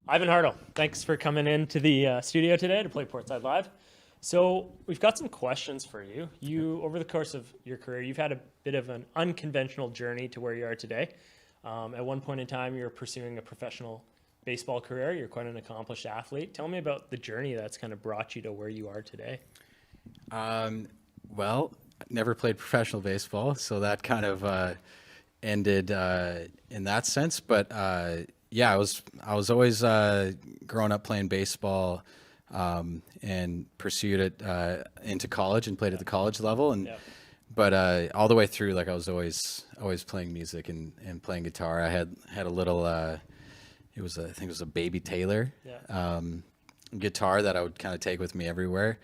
Ivan Hartle, thanks for coming into the studio today to play Portside Live. So we've got some questions for you. Over the course of your career, you've had a bit of an unconventional journey to where you are today. At one point in time, you were pursuing a professional baseball career. You're quite an accomplished athlete. Tell me about the journey that's kind of brought you to where you are today. Well, I never played professional baseball, so that kind of ended in that sense. But yeah, I was always growing up playing baseball and pursued it into college and played at the college level. But all the way through, like I was always playing music and playing guitar. I had a little I think it was a Baby Taylor guitar that I would kind of take with me everywhere.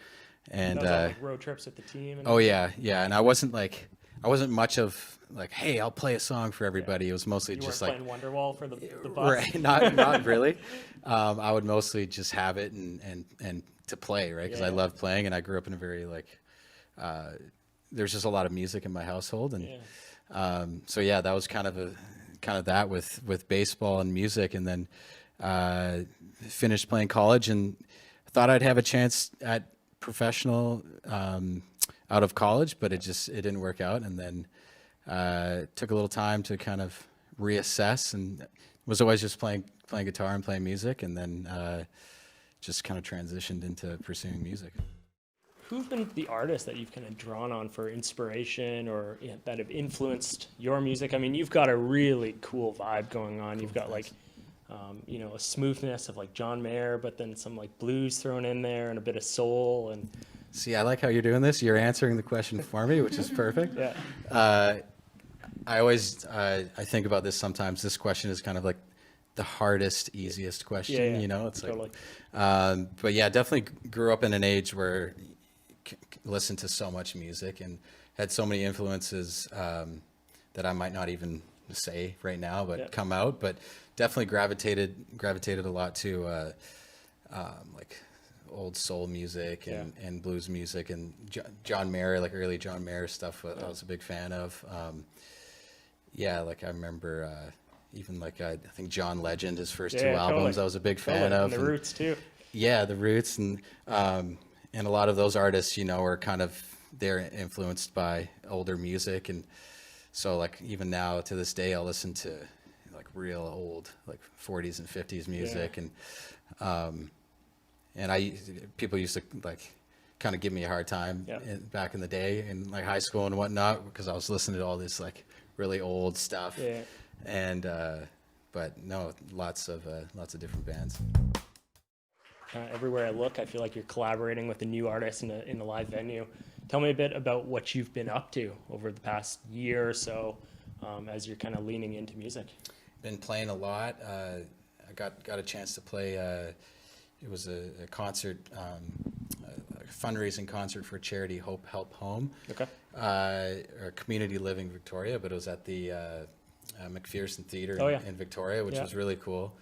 And that was on, like, road trips with the team. And and I wasn't much of like, hey, I'll play a song for everybody. It was mostly just like playing Wonderwall for the bus. Right, not really. I would mostly just have it and to play, right? Because I love playing, and I grew up in a very there's just a lot of music in my household, and so yeah, that was kind of that with baseball and music, and then finished playing college and thought I'd have a chance at professional out of college, but it didn't work out, and then took a little time to kind of reassess, and was always just playing guitar and playing music, and then just kind of transitioned into pursuing music. Who've been the artists that you've kind of drawn on for inspiration or that have influenced your music? I mean, you've got a really cool vibe going on. You've got like, a smoothness of like John Mayer, but then some like blues thrown in there and a bit of soul. And see, I like how you're doing this. You're answering the question for me, which is perfect. I always I think about this sometimes. This question is kind of like the hardest, easiest question. It's totally. But yeah, definitely grew up in an age where listened to so much music and had so many influences that I might not even say right now, but come out. But definitely gravitated a lot to like old soul music and blues music and John Mayer, like early John Mayer stuff. I was a big fan of. Like I remember even like I think John Legend, his first two albums, I was a big fan of. And the Roots too. Yeah, the Roots and a lot of those artists, are kind of they're influenced by older music, and so like even now to this day, I'll listen to like real old like 40s and 50s music, and people used to like kind of give me a hard time back in the day in like high school and whatnot because I was listening to all this like really old stuff, and but no, lots of different bands. Everywhere I look, I feel like you're collaborating with a new artist in a live venue. Tell me a bit about what you've been up to over the past year or so as you're kind of leaning into music. Been playing a lot. I got a chance to play. It was a concert, a fundraising concert for charity Hope Help Home. Okay. Or Community Living Victoria, but it was at the McPherson Theatre in Victoria, which was really cool.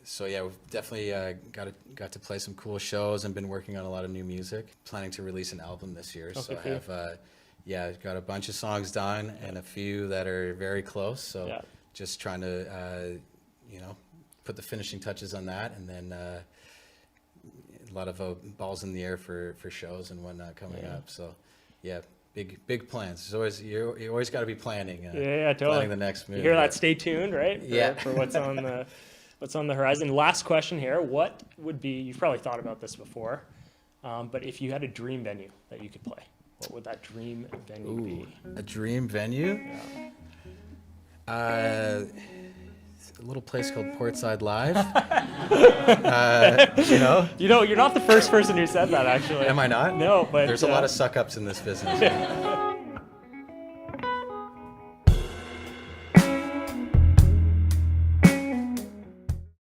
So yeah, we've definitely got to play some cool shows and been working on a lot of new music. Planning to release an album this year, so I have got a bunch of songs done and a few that are very close. So just trying to put the finishing touches on that, and then a lot of balls in the air for shows and whatnot coming up. So yeah, big plans. There's you always got to be planning. Totally. Planning the next move. You hear that? Stay tuned, right? For what's on the. What's on the horizon? Last question here. What would be, you've probably thought about this before, but if you had a dream venue that you could play, what would that dream venue be? A dream venue? A little place called Portside Live. You're not the first person who said that, actually. Am I not? No, but there's a lot of suck-ups in this business.